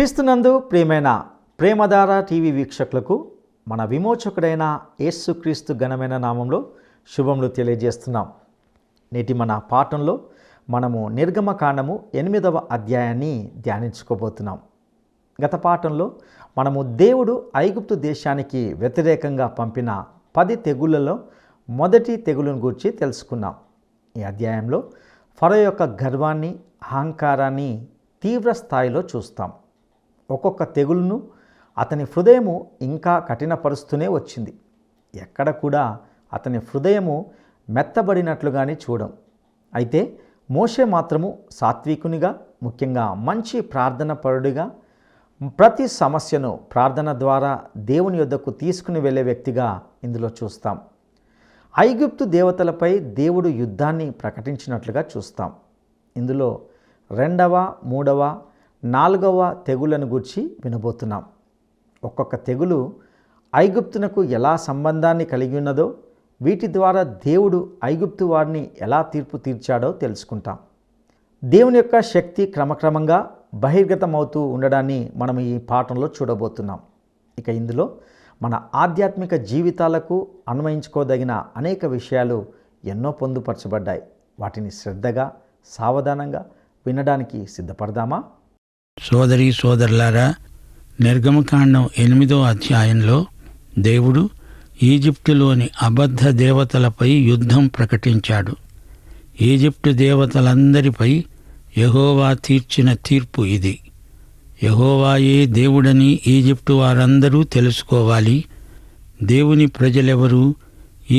క్రీస్తునందు ప్రియమైన ప్రేమధార టీవీ వీక్షకులకు మన విమోచకుడైన యేసుక్రీస్తు ఘనమైన నామంలో శుభములు తెలియజేస్తున్నాం. నేటి మన పాఠంలో మనము నిర్గమకాండము 8వ అధ్యాయాన్ని ధ్యానించుకోబోతున్నాం. గత పాఠంలో మనము దేవుడు ఐగుప్తు దేశానికి వ్యతిరేకంగా పంపిన 10 తెగుళ్లలో మొదటి తెగులును గూర్చి తెలుసుకున్నాం. ఈ అధ్యాయంలో ఫరో యొక్క గర్వాన్ని, అహంకారాన్ని తీవ్ర స్థాయిలో చూస్తాం. ఒక్కొక్క తెగులును అతని హృదయము ఇంకా కఠినపరుస్తూనే వచ్చింది. ఎక్కడ కూడా అతని హృదయము మెత్తబడినట్లుగానే చూడం. అయితే మోషే మాత్రము సాత్వికునిగా, ముఖ్యంగా మంచి ప్రార్థన పరుడిగా, ప్రతి సమస్యను ప్రార్థన ద్వారా దేవుని యొద్దకు తీసుకుని వెళ్ళే వ్యక్తిగా ఇందులో చూస్తాం. ఐగుప్తు దేవతలపై దేవుడు యుద్ధాన్ని ప్రకటించినట్లుగా చూస్తాం. ఇందులో 2వ, 3వ, 4వ తెగులను గూర్చి వినబోతున్నాం. ఒక్కొక్క తెగులు ఐగుప్తునకు ఎలా సంబంధాన్ని కలిగి ఉన్నదో, వీటి ద్వారా దేవుడు ఐగుప్తు వారిని ఎలా తీర్పు తీర్చాడో తెలుసుకుంటాం. దేవుని యొక్క శక్తి క్రమక్రమంగా బహిర్గతమవుతూ ఉండడాన్ని మనం ఈ పాఠంలో చూడబోతున్నాం. ఇక ఇందులో మన ఆధ్యాత్మిక జీవితాలకు అన్వయించుకోదగిన అనేక విషయాలు ఎన్నో పొందుపరచబడ్డాయి. వాటిని శ్రద్ధగా, సావధానంగా వినడానికి సిద్ధపడదామా? సోదరీ సోదరులారా, నిర్గమకాండం 8వ అధ్యాయంలో దేవుడు ఈజిప్టులోని అబద్ధ దేవతలపై యుద్ధం ప్రకటించాడు. ఈజిప్టు దేవతలందరిపై యెహోవా తీర్చిన తీర్పు ఇది. యెహోవాయే దేవుడని ఈజిప్టు వారందరూ తెలుసుకోవాలి. దేవుని ప్రజలెవరు,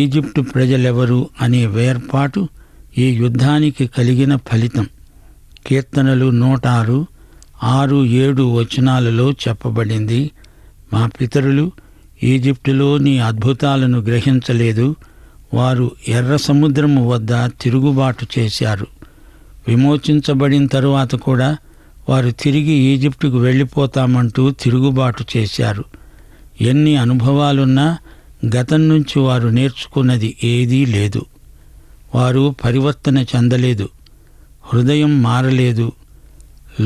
ఈజిప్టు ప్రజలెవరు అనే వేర్పాటు ఈ యుద్ధానికి కలిగిన ఫలితం. కీర్తనలు 106, 6, 7 వచనాలలో చెప్పబడింది. మా పితరులు ఈజిప్టులో నీ అద్భుతాలను గ్రహించలేదు. వారు ఎర్ర సముద్రము వద్ద తిరుగుబాటు చేశారు. విమోచించబడిన తరువాత కూడా వారు తిరిగి ఈజిప్టుకు వెళ్ళిపోతామంటూ తిరుగుబాటు చేశారు. ఎన్ని అనుభవాలున్నా గతం నుంచి వారు నేర్చుకున్నది ఏదీ లేదు. వారు పరివర్తన చెందలేదు. హృదయం మారలేదు.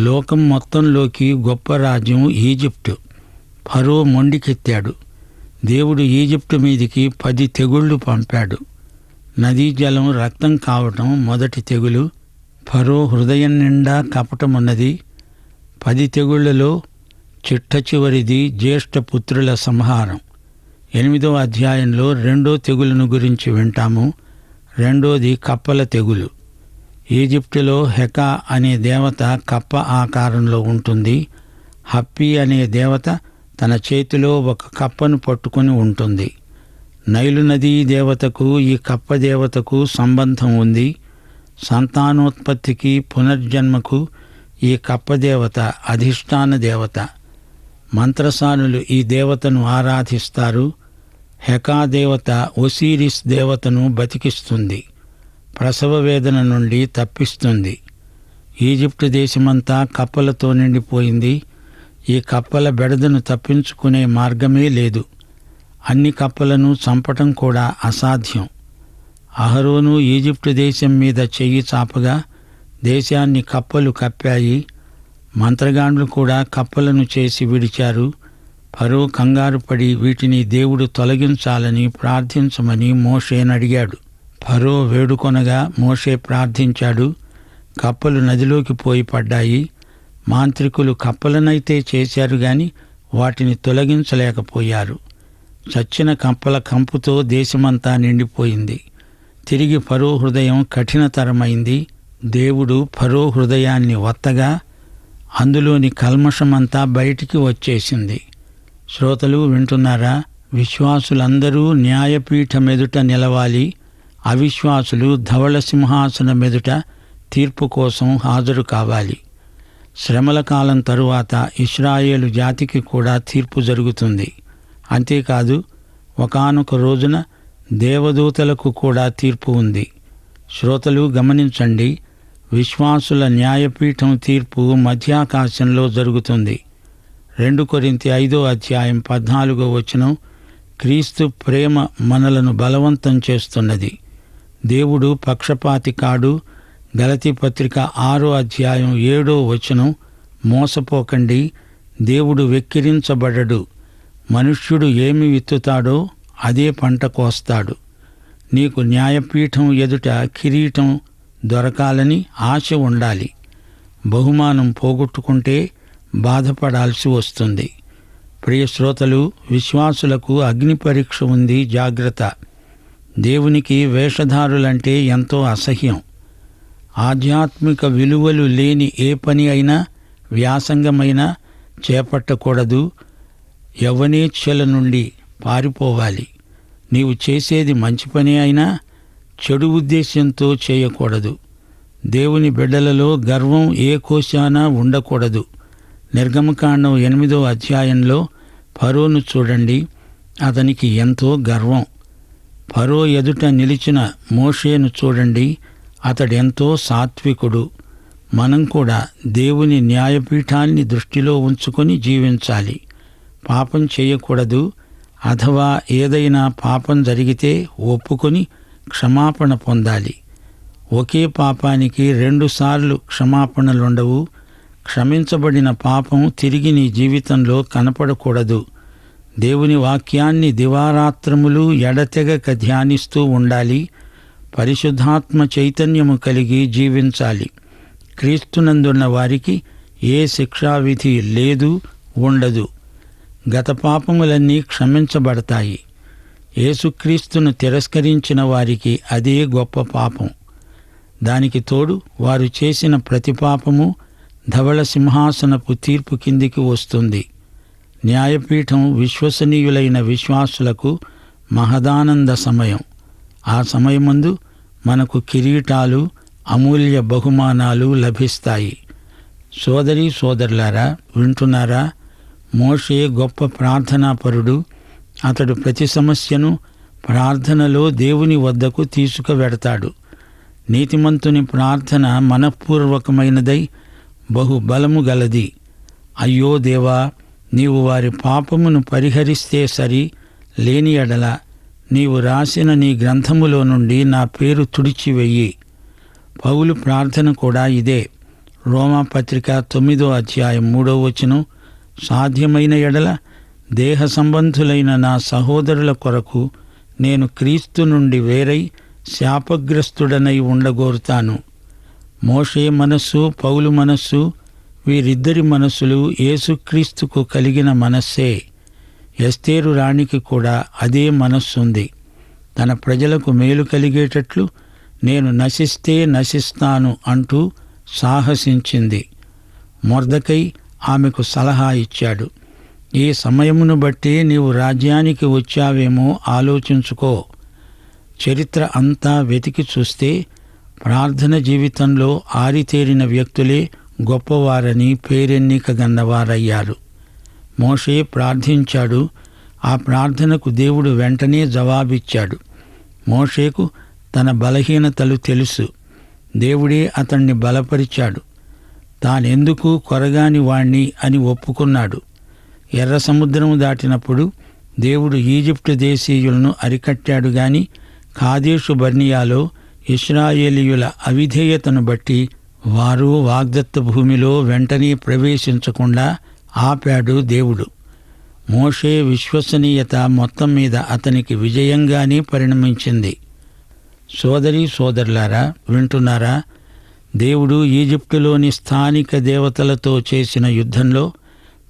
లోకం మొత్తంలోకి గొప్ప రాజ్యం ఈజిప్టు. ఫరో మొండికెత్తాడు. దేవుడు ఈజిప్టు మీదికి 10 తెగుళ్లు పంపాడు. నదీ జలం రక్తం కావటం మొదటి తెగులు. ఫరో హృదయం నిండా కపటమున్నది. 10 తెగుళ్లలో చిట్ట చివరిది జ్యేష్ఠపుత్రుల సంహారం. 8వ అధ్యాయంలో 2వ తెగులును గురించి వింటాము. 2వది కప్పల తెగులు. ఈజిప్టులో హెకా అనే దేవత కప్ప ఆకారంలో ఉంటుంది. హప్పీ అనే దేవత తన చేతిలో ఒక కప్పను పట్టుకుని ఉంటుంది. నైలు నదీ దేవతకు ఈ కప్ప దేవతకు సంబంధం ఉంది. సంతానోత్పత్తికి, పునర్జన్మకు ఈ కప్ప దేవత అధిష్టాన దేవత. మంత్రసానులు ఈ దేవతను ఆరాధిస్తారు. హెకా దేవత ఒసీరిస్ దేవతను బతికిస్తుంది, ప్రసవ వేదన నుండి తప్పిస్తుంది. ఈజిప్టు దేశమంతా కప్పలతో నిండిపోయింది. ఈ కప్పల బెడదను తప్పించుకునే మార్గమే లేదు. అన్ని కప్పలను చంపటం కూడా అసాధ్యం. అహరోను ఈజిప్టు దేశం మీద చెయ్యి చాపగా దేశాన్ని కప్పలు కప్పాయి. మంత్రగాండ్లు కూడా కప్పలను చేసి విడిచారు. ఫరో కంగారు పడి వీటిని దేవుడు తొలగించాలని ప్రార్థించమని మోషేను అడిగాడు. ఫరో వేడుకొనగా మోషే ప్రార్థించాడు. కప్పలు నదిలోకి పోయి పడ్డాయి. మాంత్రికులు కప్పలనైతే చేశారు గాని వాటిని తొలగించలేకపోయారు. చచ్చిన కప్పల కంపుతో దేశమంతా నిండిపోయింది. తిరిగి ఫరో హృదయం కఠినతరమైంది. దేవుడు ఫరో హృదయాన్ని వత్తగా అందులోని కల్మషమంతా బయటికి వచ్చేసింది. శ్రోతలు వింటున్నారా? విశ్వాసులందరూ న్యాయపీఠమెదుట నిలవాలి. అవిశ్వాసులు ధవళ సింహాసనమెదుట తీర్పు కోసం హాజరు కావాలి. శ్రమల కాలం తరువాత ఇశ్రాయేలు జాతికి కూడా తీర్పు జరుగుతుంది. అంతేకాదు, ఒకానొక రోజున దేవదూతలకు కూడా తీర్పు ఉంది. శ్రోతలు గమనించండి. విశ్వాసుల న్యాయపీఠం తీర్పు మధ్యాకాశంలో జరుగుతుంది. 2 కొరింథీ 5వ అధ్యాయం 14వ వచనం, క్రీస్తు ప్రేమ మనలను బలవంతం చేస్తున్నది. దేవుడు పక్షపాతి కాడు. గలతీ పత్రిక 6వ అధ్యాయం 7వ వచనం, మోసపోకండి, దేవుడు వెక్కిరించబడడు. మనుష్యుడు ఏమి విత్తుతాడో అదే పంట కోస్తాడు. నీకు న్యాయపీఠం ఎదుట కిరీటం దొరకాలని ఆశ ఉండాలి. బహుమానం పోగొట్టుకుంటే బాధపడాల్సి వస్తుంది. ప్రియ శ్రోతలు, విశ్వాసులకు అగ్ని పరీక్ష ఉంది, జాగ్రత్త. దేవునికి వేషధారులంటే ఎంతో అసహ్యం. ఆధ్యాత్మిక విలువలు లేని ఏ పని అయినా, వ్యాసంగమైనా చేపట్టకూడదు. యవ్వనేచ్ఛల నుండి పారిపోవాలి. నీవు చేసేది మంచి పని అయినా చెడు ఉద్దేశ్యంతో చేయకూడదు. దేవుని బిడ్డలలో గర్వం ఏ కోశానా ఉండకూడదు. నిర్గమకాండం 8వ అధ్యాయంలో ఫరోను చూడండి. అతనికి ఎంతో గర్వం. ఫరో ఎదుట నిలిచిన మోషేను చూడండి. అతడెంతో సాత్వికుడు. మనం కూడా దేవుని న్యాయపీఠాన్ని దృష్టిలో ఉంచుకొని జీవించాలి. పాపం చేయకూడదు. అథవా ఏదైనా పాపం జరిగితే ఒప్పుకొని క్షమాపణ పొందాలి. ఒకే పాపానికి 2 సార్లు క్షమాపణలుండవు. క్షమించబడిన పాపం తిరిగి నీ జీవితంలో కనపడకూడదు. దేవుని వాక్యాన్ని దివారాత్రములు ఎడతెగక ధ్యానిస్తూ ఉండాలి. పరిశుద్ధాత్మ చైతన్యము కలిగి జీవించాలి. క్రీస్తునందున్న వారికి ఏ శిక్షావిధి లేదు, ఉండదు. గత పాపములన్నీ క్షమించబడతాయి. యేసుక్రీస్తును తిరస్కరించిన వారికి అదే గొప్ప పాపం. దానికి తోడు వారు చేసిన ప్రతి పాపము ధవళ సింహాసనపు తీర్పు కిందికి వస్తుంది. న్యాయపీఠం విశ్వసనీయులైన విశ్వాసులకు మహదానంద సమయం. ఆ సమయమందు మనకు కిరీటాలు, అమూల్య బహుమానాలు లభిస్తాయి. సోదరీ సోదరులారా, వింటున్నారా? మోషే గొప్ప ప్రార్థనాపరుడు. అతడు ప్రతి సమస్యను ప్రార్థనలో దేవుని వద్దకు తీసుకువెడతాడు. నీతిమంతుని ప్రార్థన మనఃపూర్వకమైనదై బహుబలము గలది. అయ్యో దేవా, నీవు వారి పాపమును పరిహరిస్తే సరి, లేని ఎడల నీవు రాసిన నీ గ్రంథములో నుండి నా పేరు తుడిచివెయ్యి. పౌలు ప్రార్థన కూడా ఇదే. రోమాపత్రిక 9వ అధ్యాయం 3వ వచనం, సాధ్యమైన ఎడల దేహ సంబంధులైన నా సహోదరుల కొరకు నేను క్రీస్తు నుండి వేరై శాపగ్రస్తుడనై ఉండగోరుతాను. మోషే మనస్సు, పౌలు మనస్సు, వీరిద్దరి మనస్సులు యేసుక్రీస్తుకు కలిగిన మనస్సే. ఎస్తేరు రాణికి కూడా అదే మనస్సుంది. తన ప్రజలకు మేలు కలిగేటట్లు నేను నశిస్తే నశిస్తాను అంటూ సాహసించింది. మొర్దెకై ఆమెకు సలహా ఇచ్చాడు. ఈ సమయమును బట్టి నీవు రాజ్యానికి వచ్చావేమో ఆలోచించుకో. చరిత్ర అంతా వెతికి చూస్తే ప్రార్థన జీవితంలో ఆరితేరిన వ్యక్తులే గొప్పవారని పేరెన్నికగన్నవారయ్యారు. మోషే ప్రార్థించాడు. ఆ ప్రార్థనకు దేవుడు వెంటనే జవాబిచ్చాడు. మోషేకు తన బలహీనతలు తెలుసు. దేవుడే అతణ్ణి బలపరిచాడు. తానెందుకు కొరగాని వాణ్ణి అని ఒప్పుకున్నాడు. ఎర్ర సముద్రం దాటినప్పుడు దేవుడు ఈజిప్టు దేశీయులను అరికట్టాడు గాని కాదేషు బర్నియాలో ఇశ్రాయేలీయుల అవిధేయతను బట్టి వారు వాగ్దత్త భూమిలో వెంటనే ప్రవేశించకుండా ఆపాడు దేవుడు. మోషే విశ్వసనీయత మొత్తం మీద అతనికి విజయంగానే పరిణమించింది. సోదరీ సోదరులారా, వింటున్నారా? దేవుడు ఈజిప్టులోని స్థానిక దేవతలతో చేసిన యుద్ధంలో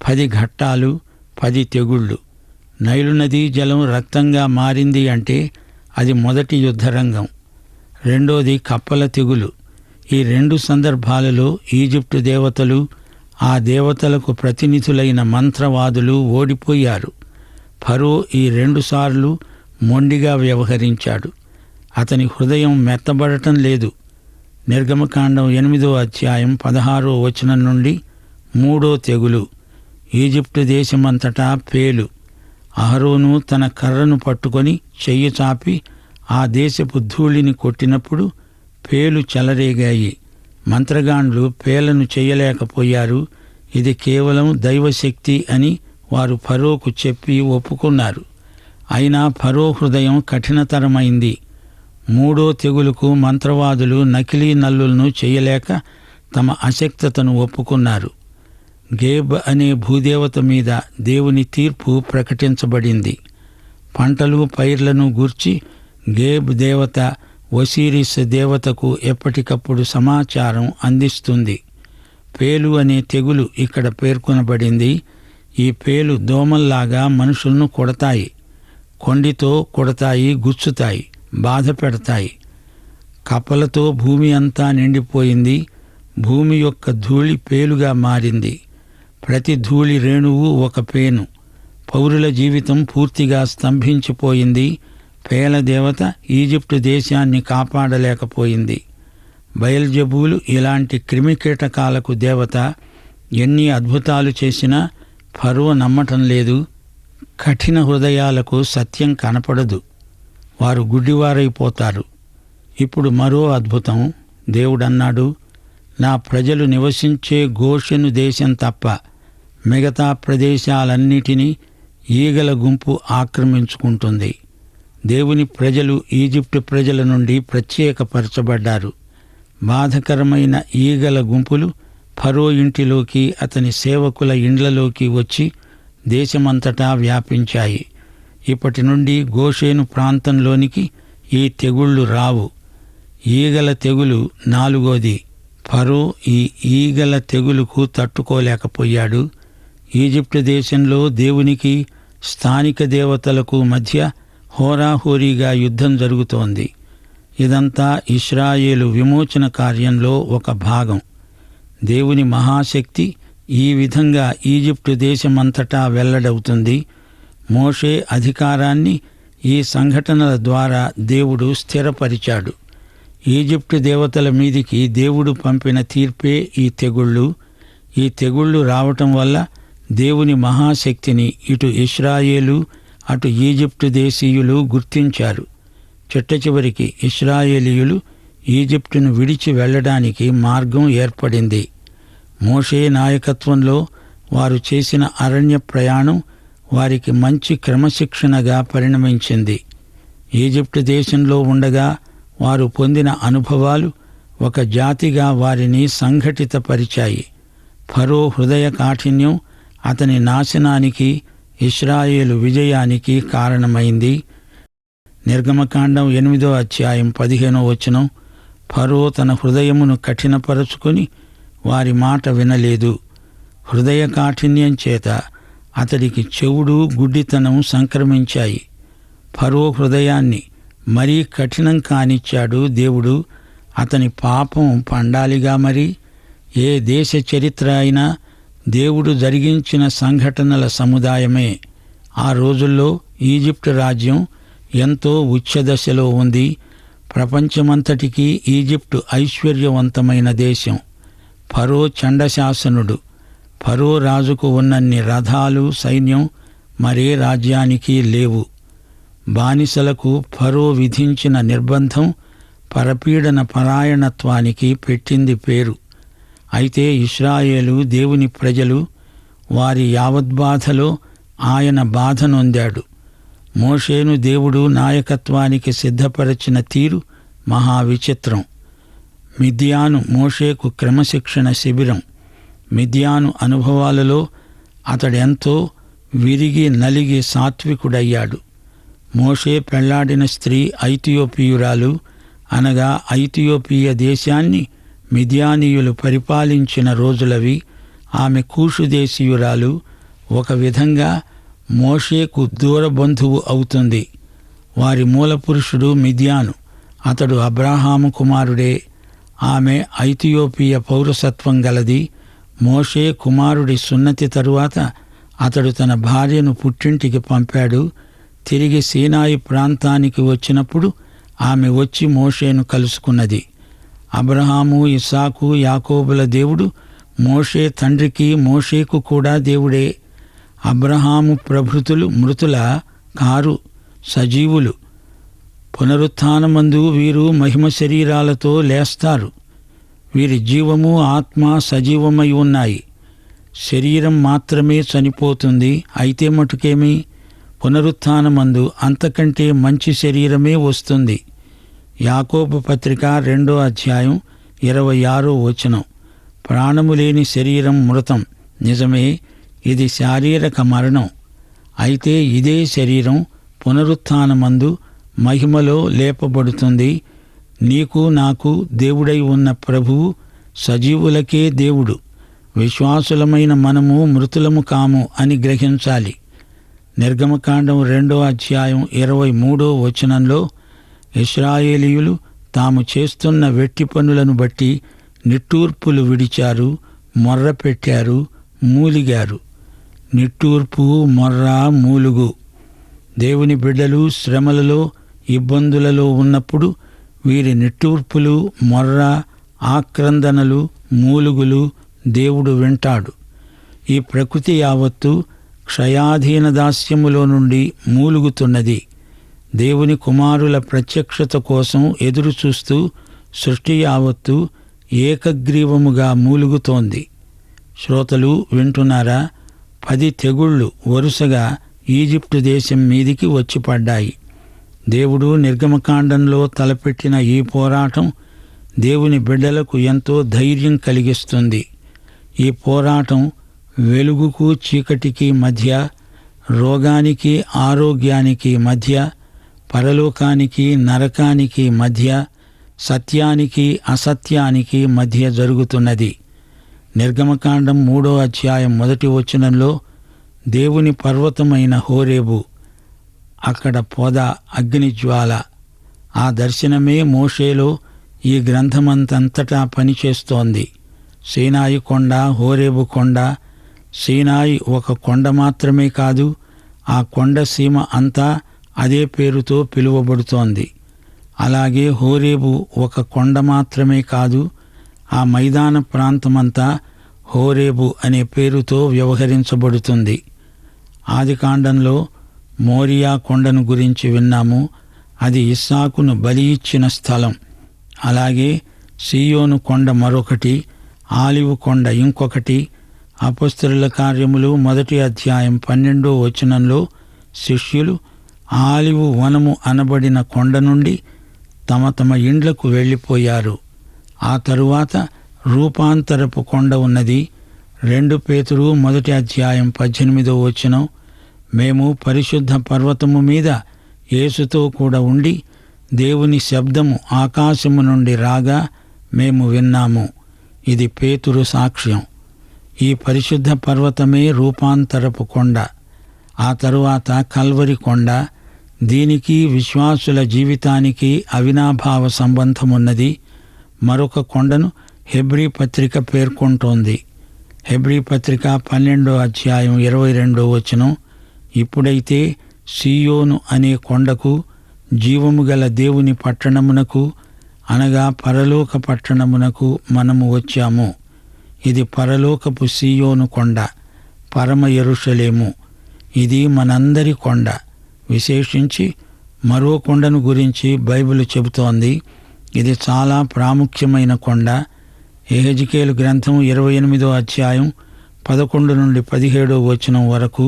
10 ఘట్టాలు, 10 తెగుళ్ళు. నైలు నదీ జలం రక్తంగా మారింది అంటే అది మొదటి యుద్ధరంగం. రెండోది కప్పల తెగులు. ఈ 2 సందర్భాలలో ఈజిప్టు దేవతలు, ఆ దేవతలకు ప్రతినిధులైన మంత్రవాదులు ఓడిపోయారు. ఫరో ఈ 2 సార్లు మొండిగా వ్యవహరించాడు. అతని హృదయం మెత్తబడటం లేదు. నిర్గమకాండం 8వ అధ్యాయం 16వ వచనం నుండి 3వ తెగులు. ఈజిప్టు దేశమంతటా పేలు. అహరోను తన కర్రను పట్టుకొని చెయ్యి చాపి ఆ దేశపు ధూళిని కొట్టినప్పుడు పేలు చెలరేగాయి. మంత్రగాండ్లు పేలను చెయ్యలేకపోయారు. ఇది కేవలం దైవశక్తి అని వారు ఫరోకు చెప్పి ఒప్పుకున్నారు. అయినా ఫరో హృదయం కఠినతరమైంది. 3వ తెగులుకు మంత్రవాదులు నకిలీ నల్లులను చేయలేక తమ అశక్తతను ఒప్పుకున్నారు. గేబ్ అనే భూదేవత మీద దేవుని తీర్పు ప్రకటించబడింది. పంటలు పైర్లను గూర్చి గేబ్ దేవత ఒసిరిస్ దేవతకు ఎప్పటికప్పుడు సమాచారం అందిస్తుంది. పేలు అనే తెగులు ఇక్కడ పేర్కొనబడింది. ఈ పేలు దోమల్లాగా మనుషులను కొడతాయి, కొండితో కొడతాయి, గుచ్చుతాయి, బాధ పెడతాయి. కప్పలతో భూమి అంతా నిండిపోయింది. భూమి యొక్క ధూళి పేలుగా మారింది. ప్రతి ధూళి రేణువు ఒక పేను. పౌరుల జీవితం పూర్తిగా స్తంభించిపోయింది. పేల దేవత ఈజిప్టు దేశాన్ని కాపాడలేకపోయింది. బయల్జెబూలు ఇలాంటి క్రిమికీటకాలకు దేవత. ఎన్ని అద్భుతాలు చేసినా ఫరో నమ్మటం లేదు. కఠిన హృదయాలకు సత్యం కనపడదు. వారు గుడ్డివారైపోతారు. ఇప్పుడు మరో అద్భుతం. దేవుడన్నాడు, నా ప్రజలు నివసించే గోషెను దేశం తప్ప మిగతా ప్రదేశాలన్నిటినీ ఈగల గుంపు ఆక్రమించుకుంటుంది. దేవుని ప్రజలు ఈజిప్టు ప్రజల నుండి ప్రత్యేకపరచబడ్డారు. బాధకరమైన ఈగల గుంపులు ఫరో ఇంటిలోకి, అతని సేవకుల ఇండ్లలోకి వచ్చి దేశమంతటా వ్యాపించాయి. ఇప్పటి నుండి గోషేను ప్రాంతంలోనికి ఈ తెగుళ్ళు రావు. ఈగల తెగులు 4వది. ఫరో ఈ ఈగల తెగులుకు తట్టుకోలేకపోయాడు. ఈజిప్టు దేశంలో దేవునికి, స్థానిక దేవతలకు మధ్య హోరాహోరీగా యుద్ధం జరుగుతోంది. ఇదంతా ఇశ్రాయేలు విమోచన కార్యంలో ఒక భాగం. దేవుని మహాశక్తి ఈ విధంగా ఈజిప్టు దేశమంతటా వెల్లడవుతుంది. మోషే అధికారాన్ని ఈ సంఘటనల ద్వారా దేవుడు స్థిరపరిచాడు. ఈజిప్టు దేవతల మీదికి దేవుడు పంపిన తీర్పే ఈ తెగుళ్ళు. ఈ తెగుళ్ళు రావటం వల్ల దేవుని మహాశక్తిని ఇటు ఇశ్రాయేలు అటు ఈజిప్టు దేశీయులు గుర్తించారు. చిట్టచివరికి ఇశ్రాయేలీయులు ఈజిప్టును విడిచి వెళ్ళడానికి మార్గం ఏర్పడింది. మోషే నాయకత్వంలో వారు చేసిన అరణ్య ప్రయాణం వారికి మంచి క్రమశిక్షణగా పరిణమించింది. ఈజిప్టు దేశంలో ఉండగా వారు పొందిన అనుభవాలు ఒక జాతిగా వారిని సంఘటితపరిచాయి. ఫరో హృదయ కాఠిన్యం అతని నాశనానికి, ఇశ్రాయేలు విజయానికి కారణమైంది. నిర్గమకాండం 8వ అధ్యాయం 15వ వచనం, ఫరో తన హృదయమును కఠినపరుచుకొని వారి మాట వినలేదు. హృదయ కాఠిన్యం చేత అతడికి చెవుడు, గుడ్డితనం సంక్రమించాయి. ఫరో హృదయాన్ని మరీ కఠినం కానిచ్చాడు దేవుడు. అతని పాపం పండాలిగా. మరి ఏ దేశ చరిత్ర అయినా దేవుడు జరిగించిన సంఘటనల సముదాయమే. ఆ రోజుల్లో ఈజిప్టు రాజ్యం ఎంతో ఉచ్ఛదశలో ఉంది. ప్రపంచమంతటికీ ఈజిప్టు ఐశ్వర్యవంతమైన దేశం. ఫరో చండశాసనుడు. ఫరో రాజుకు ఉన్నన్ని రథాలు, సైన్యం మరే రాజ్యానికి లేవు. బానిసలకు ఫరో విధించిన నిర్బంధం పరపీడన పరాయణత్వానికి పెట్టింది పేరు. అయితే ఇశ్రాయేలు దేవుని ప్రజలు. వారి యావద్బాధలో ఆయన బాధ నొందాడు. మోషేను దేవుడు నాయకత్వానికి సిద్ధపరచిన తీరు మహావిచిత్రం. మిద్యాను మోషేకు క్రమశిక్షణ శిబిరం. మిద్యాను అనుభవాలలో అతడెంతో విరిగి నలిగి సాత్వికుడయ్యాడు. మోషే పెళ్లాడిన స్త్రీ ఐథియోపియురాలు. అనగా ఐథియోపియ దేశాన్ని మిద్యానీయులు పరిపాలించిన రోజులవి. ఆమె కూషు దేశీయురాలు. ఒక విధంగా మోషేకు దూరబంధువు అవుతుంది. వారి మూలపురుషుడు మిద్యాను. అతడు అబ్రాహాము కుమారుడే. ఆమె ఐథియోపియ పౌరసత్వం గలది. మోషే కుమారుడి సున్నతి తరువాత అతడు తన భార్యను పుట్టింటికి పంపాడు. తిరిగి సీనాయి ప్రాంతానికి వచ్చినప్పుడు ఆమె వచ్చి మోషేను కలుసుకున్నది. అబ్రహాము, ఇస్సాకు, యాకోబుల దేవుడు మోషే తండ్రికి, మోషేకు కూడా దేవుడే. అబ్రహాము ప్రభృతులు మృతుల కారు, సజీవులు. పునరుత్థానమందు వీరు మహిమ శరీరాలతో లేస్తారు. వీరి జీవము, ఆత్మ సజీవమై ఉన్నాయి. శరీరం మాత్రమే చనిపోతుంది. అయితే మటుకేమి, పునరుత్థానమందు అంతకంటే మంచి శరీరమే వస్తుంది. యాకోబు పత్రిక 2వ అధ్యాయం 26వ వచనం, ప్రాణము లేని శరీరం మృతం, నిజమే, ఇది శారీరక మరణం. అయితే ఇదే శరీరం పునరుత్థానమందు మహిమలో లేపబడుతుంది. నీకు నాకు దేవుడై ఉన్న ప్రభువు సజీవులకే దేవుడు. విశ్వాసులమైన మనము మృతులము కాము అని గ్రహించాలి. నిర్గమకాండం 2:23 ఇశ్రాయేలీయులు తాము చేస్తున్న వెట్టి పనులను బట్టి నిట్టూర్పులు విడిచారు, మొర్ర పెట్టారు, మూలిగారు. నిట్టూర్పు, మొర్ర, మూలుగు. దేవుని బిడ్డలు శ్రమలలో, ఇబ్బందులలో ఉన్నప్పుడు వీరి నిట్టూర్పులు, మొర్ర, ఆక్రందనలు, మూలుగులు దేవుడు వింటాడు. ఈ ప్రకృతి యావత్తు క్షయాధీన దాస్యములో నుండి మూలుగుతున్నది. దేవుని కుమారుల ప్రత్యక్షత కోసం ఎదురుచూస్తూ సృష్టి యావత్తు ఏకగ్రీవముగా మూలుగుతోంది. శ్రోతలు వింటున్నారా? 10 తెగుళ్ళు వరుసగా ఈజిప్టు దేశం మీదికి వచ్చి పడ్డాయి. దేవుడు నిర్గమకాండంలో తలపెట్టిన ఈ పోరాటం దేవుని బిడ్డలకు ఎంతో ధైర్యం కలిగిస్తుంది. ఈ పోరాటం వెలుగుకు చీకటికి మధ్య, రోగానికి ఆరోగ్యానికి మధ్య, పరలోకానికి నరకానికి మధ్య, సత్యానికి అసత్యానికి మధ్య జరుగుతున్నది. నిర్గమకాండం 3:1 దేవుని పర్వతమైన హోరేబు, అక్కడ పొద, అగ్నిజ్వాల. ఆ దర్శనమే మోషేలో ఈ గ్రంథమంతంతటా పనిచేస్తోంది. సీనాయి కొండ, హోరేబు కొండ. సీనాయి ఒక కొండ మాత్రమే కాదు, ఆ కొండ సీమ అంతా అదే పేరుతో పిలువబడుతోంది. అలాగే హోరేబు ఒక కొండ మాత్రమే కాదు, ఆ మైదాన ప్రాంతమంతా హోరేబు అనే పేరుతో వ్యవహరించబడుతుంది. ఆదికాండంలో మోరియా కొండను గురించి విన్నాము. అది ఇస్సాకును బలి ఇచ్చిన స్థలం. అలాగే సీయోను కొండ మరొకటి, ఆలివు కొండ ఇంకొకటి. అపొస్తలుల కార్యములు 1:12 శిష్యులు ఆలివు వనము అనబడిన కొండ నుండి తమ తమ ఇండ్లకు వెళ్ళిపోయారు. ఆ తరువాత రూపాంతరపు కొండ ఉన్నది. 2 పేతురు 1:18 మేము పరిశుద్ధ పర్వతము మీద యేసుతో కూడా ఉండి దేవుని శబ్దము ఆకాశము నుండి రాగా మేము విన్నాము. ఇది పేతురు సాక్ష్యం. ఈ పరిశుద్ధ పర్వతమే రూపాంతరపు కొండ. ఆ తరువాత కల్వరి కొండ. దీనికి విశ్వాసుల జీవితానికి అవినాభావ సంబంధమున్నది. మరొక కొండను హెబ్రీ పత్రిక పేర్కొంటోంది. హెబ్రీ పత్రిక 12:22 ఇప్పుడైతే సీయోను అనే కొండకు, జీవము గల దేవుని పట్టణమునకు, అనగా పరలోక పట్టణమునకు మనము వచ్చాము. ఇది పరలోకపు సీయోను కొండ, పరమ యెరూషలేము. ఇది మనందరి కొండ. విశేషించి మరో కొండను గురించి బైబిల్ చెబుతోంది. ఇది చాలా ప్రాముఖ్యమైన కొండ. యెహెజ్కేలు గ్రంథం 28:11-17 వరకు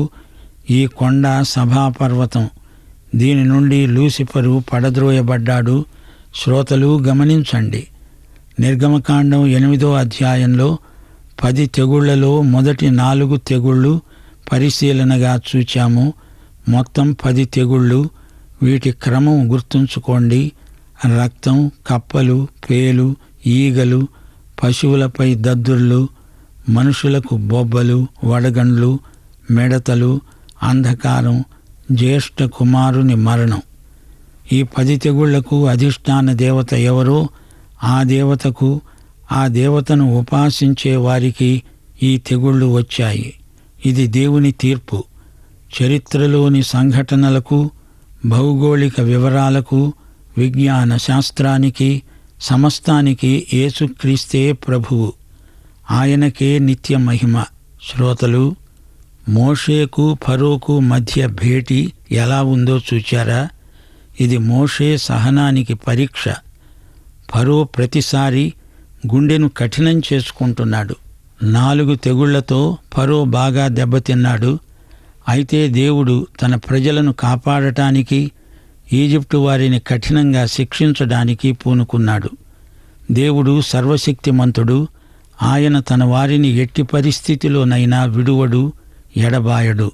ఈ కొండ సభాపర్వతం. దీని నుండి లూసిఫరు పడద్రోయబడ్డాడు. శ్రోతలు గమనించండి. నిర్గమకాండం 8 10 తెగుళ్లలో మొదటి 4 తెగుళ్ళు పరిశీలనగా చూచాము. మొత్తం 10 తెగుళ్ళు. వీటి క్రమం గుర్తుంచుకోండి. రక్తం, కప్పలు, పేలు, ఈగలు, పశువులపై దద్దుర్లు, మనుషులకు బొబ్బలు, వడగండ్లు, మిడతలు, అంధకారం, జ్యేష్ఠ కుమారుని మరణం. ఈ 10 తెగుళ్లకు అధిష్టాన దేవత ఎవరో ఆ దేవతకు, ఆ దేవతను ఉపాసించే వారికి ఈ తెగుళ్ళు వచ్చాయి. ఇది దేవుని తీర్పు. చరిత్రలోని సంఘటనలకు, భౌగోళిక వివరాలకు, విజ్ఞాన శాస్త్రానికి, సమస్తానికి యేసుక్రీస్తే ప్రభువు. ఆయనకే నిత్య మహిమ. శ్రోతలు, మోషేకు ఫరోకు మధ్య భేటీ ఎలా ఉందో చూచారా? ఇది మోషే సహనానికి పరీక్ష. ఫరో ప్రతిసారి గుండెను కఠినం చేసుకుంటున్నాడు. 4 తెగుళ్లతో ఫరో బాగా దెబ్బతిన్నాడు. అయితే దేవుడు తన ప్రజలను కాపాడటానికి, ఈజిప్టు వారిని కఠినంగా శిక్షించడానికి పూనుకున్నాడు. దేవుడు సర్వశక్తిమంతుడు. ఆయన తన వారిని ఎట్టి పరిస్థితిలోనైనా విడువడు, ఎడబాయడు.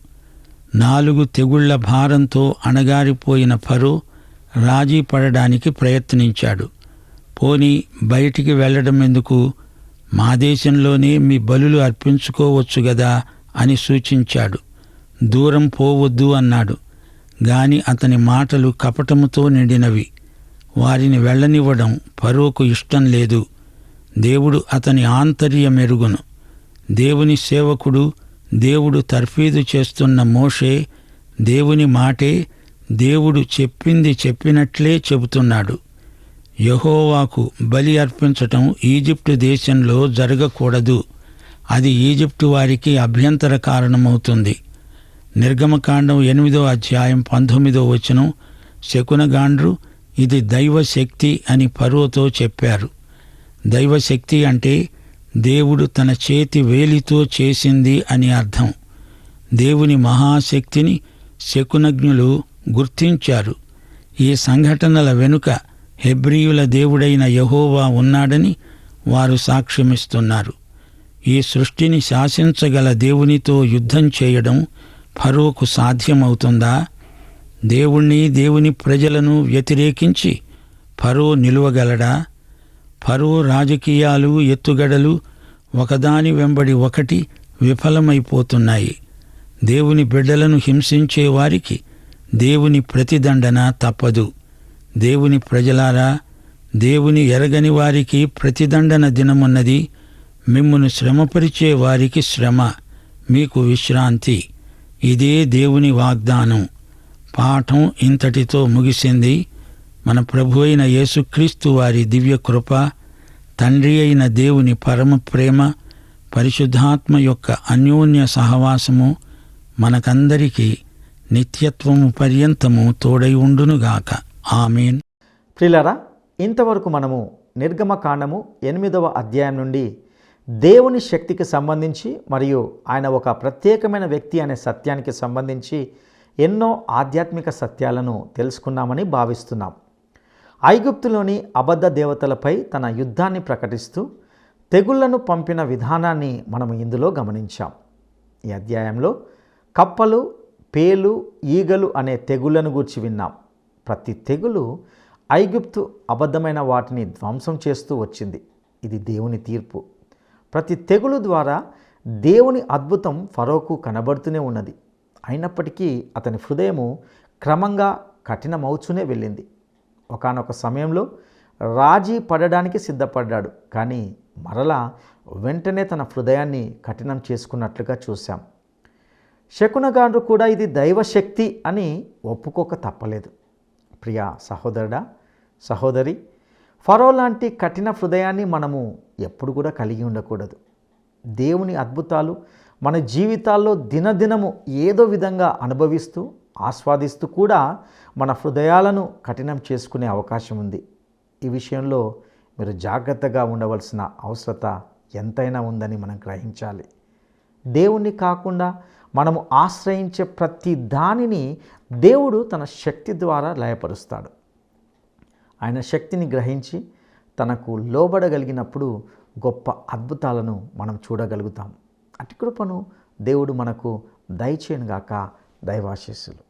4 తెగుళ్ల భారంతో అణగారిపోయిన ఫరో రాజీ పడడానికి ప్రయత్నించాడు. పోనీ బయటికి వెళ్లడం ఎందుకు, మా దేశంలోనే మీ బలులు అర్పించుకోవచ్చు గదా అని సూచించాడు. దూరం పోవద్దు అన్నాడు. గాని అతని మాటలు కపటముతో నిండినవి. వారిని వెళ్ళనివ్వడం ఫరోకు ఇష్టం లేదు. దేవుడు అతని ఆంతర్యమెరుగును. దేవుని సేవకుడు, దేవుడు తర్ఫీదు చేస్తున్న మోషే దేవుని మాటే దేవుడు చెప్పింది చెప్పినట్లే చెబుతున్నాడు. యెహోవాకు బలి అర్పించటం ఈజిప్టు దేశంలో జరగకూడదు. అది ఈజిప్టు వారికి అభ్యంతర కారణమవుతుంది. నిర్గమకాండం 8వ అధ్యాయం 19వ వచనం, శకునగాండ్రు ఇది దైవశక్తి అని ఫరోతో చెప్పారు. దైవశక్తి అంటే దేవుడు తన చేతి వేలితో చేసింది అని అర్థం. దేవుని మహాశక్తిని శకునజ్ఞులు గుర్తించారు. ఈ సంఘటనల వెనుక హెబ్రీయుల దేవుడైన యెహోవా ఉన్నాడని వారు సాక్ష్యమిస్తున్నారు. ఈ సృష్టిని శాసించగల దేవునితో యుద్ధం చేయడం ఫరోకు సాధ్యమవుతుందా? దేవుణ్ణి, దేవుని ప్రజలను వ్యతిరేకించి ఫరో నిలువగలడా? ఫరో రాజకీయాలు, ఎత్తుగడలు ఒకదాని వెంబడి ఒకటి విఫలమైపోతున్నాయి. దేవుని బిడ్డలను హింసించే వారికి దేవుని ప్రతిదండన తప్పదు. దేవుని ప్రజలారా, దేవుని ఎరగని వారికి ప్రతిదండన దినమున్నది. మిమ్మును శ్రమపరిచే వారికి శ్రమ, మీకు విశ్రాంతి. ఇదే దేవుని వాగ్దానం. పాఠం ఇంతటితో ముగిసింది. మన ప్రభు అయిన యేసుక్రీస్తు వారి దివ్య కృప, తండ్రి అయిన దేవుని పరమ ప్రేమ, పరిశుద్ధాత్మ యొక్క అన్యోన్య సహవాసము మనకందరికీ నిత్యత్వము పర్యంతము తోడై ఉండునుగాక. ఆమేన్. ప్రియులారా, ఇంతవరకు మనము నిర్గమకాండము 8వ అధ్యాయం నుండి దేవుని శక్తికి సంబంధించి మరియు ఆయన ఒక ప్రత్యేకమైన వ్యక్తి అనే సత్యానికి సంబంధించి ఎన్నో ఆధ్యాత్మిక సత్యాలను తెలుసుకున్నామని భావిస్తున్నాం. ఐగుప్తులోని అబద్ధ దేవతలపై తన యుద్ధాన్ని ప్రకటిస్తూ తెగుళ్లను పంపిన విధానాన్ని మనం ఇందులో గమనించాం. ఈ అధ్యాయంలో కప్పలు, పేలు, ఈగలు అనే తెగుళ్లను గూర్చి విన్నాం. ప్రతి తెగులు ఐగుప్తు అబద్ధమైన వాటిని ధ్వంసం చేస్తూ వచ్చింది. ఇది దేవుని తీర్పు. ప్రతి తెగులు ద్వారా దేవుని అద్భుతం ఫరోకు కనబడుతూనే ఉన్నది. అయినప్పటికీ అతని హృదయము క్రమంగా కఠినమవుతూనే వెళ్ళింది. ఒకానొక సమయంలో రాజీ పడడానికి సిద్ధపడ్డాడు. కానీ మరలా వెంటనే తన హృదయాన్ని కఠినం చేసుకున్నట్లుగా చూశాం. శకునగాండ్రు కూడా ఇది దైవశక్తి అని ఒప్పుకోక తప్పలేదు. ప్రియ సహోదరుడా, సహోదరి, ఫరో లాంటి కఠిన హృదయాన్ని మనము ఎప్పుడు కూడా కలిగి ఉండకూడదు. దేవుని అద్భుతాలు మన జీవితాల్లో దినదినము ఏదో విధంగా అనుభవిస్తూ, ఆస్వాదిస్తూ కూడా మన హృదయాలను కఠినం చేసుకునే అవకాశం ఉంది. ఈ విషయంలో మీరు జాగ్రత్తగా ఉండవలసిన అవసరత ఎంతైనా ఉందని మనం గ్రహించాలి. దేవుణ్ణి కాకుండా మనము ఆశ్రయించే ప్రతి దానిని దేవుడు తన శక్తి ద్వారా లయపరుస్తాడు. ఆయన శక్తిని గ్రహించి తనకు లోబడగలిగినప్పుడు గొప్ప అద్భుతాలను మనం చూడగలుగుతాం. అట్టి కృపను దేవుడు మనకు దయచేయనుగాక. దైవాశీస్సులు.